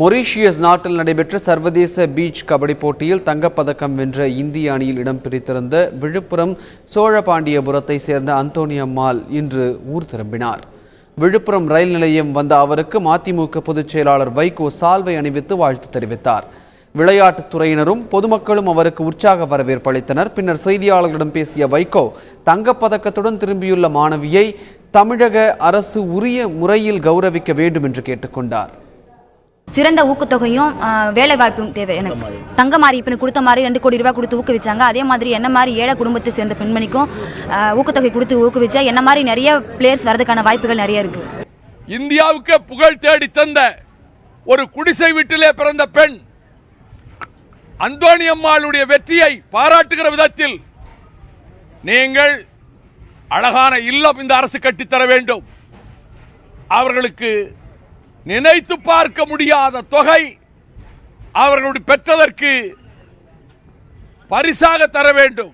Mauritius நாட்டில் நடைபெற்ற சர்வதேச பீச் கபடி போட்டியில் தங்கப்பதக்கம் வென்ற இந்திய அணியில் இடம் பிடித்திருந்த விழுப்புரம் சோழபாண்டியபுரத்தை சேர்ந்த அந்தோணியம்மாள் இன்று ஊர் திரும்பினார். விழுப்புரம் ரயில் நிலையம் வந்த அவருக்கு மதிமுக பொதுச் செயலாளர் வைகோ சால்வை அணிவித்து வாழ்த்து தெரிவித்தார். விளையாட்டுத் துறையினரும் பொதுமக்களும் அவருக்கு உற்சாக வரவேற்பு அளித்தனர். பின்னர் செய்தியாளர்களிடம் பேசிய வைகோ தங்கப்பதக்கத்துடன் திரும்பியுள்ள மாணவியை தமிழக அரசு உரிய முறையில் கௌரவிக்க வேண்டும் என்று கேட்டுக்கொண்டார். சிறந்த ஊக்கத்தொகையும் வேலை வாய்ப்பும் தேவை. எனக்கு தங்கமாரி இப்போ கொடுத்த மாதிரி 2 கோடி ரூபாய் கொடுத்து ஊக்குவிச்சாங்க. அதே மாதிரி என்ன மாதிரி ஏழை குடும்பத்தை சேர்ந்த பெண்மணிக்கும் ஊக்கத்தொகை கொடுத்து ஊக்குவிச்சா என்ன மாதிரி நிறைய பிளேயர்ஸ் வரதுக்கான வாய்ப்புகள் நிறைய இருக்கு. இந்தியாவுக்கு புகழ் தேடி தந்த ஒரு குடிசை வீட்டிலே பிறந்த பெண் அந்தோணியம்மாளுடைய வெற்றியை பாராட்டுகிற விதத்தில் நீங்கள் அழகான இல்லம் இந்த அரசு கட்டித்தர வேண்டும். அவர்களுக்கு நினைத்து பார்க்க முடியாத தொகை அவர்களுடைய பெற்றதற்கு பரிசாக தர வேண்டும்.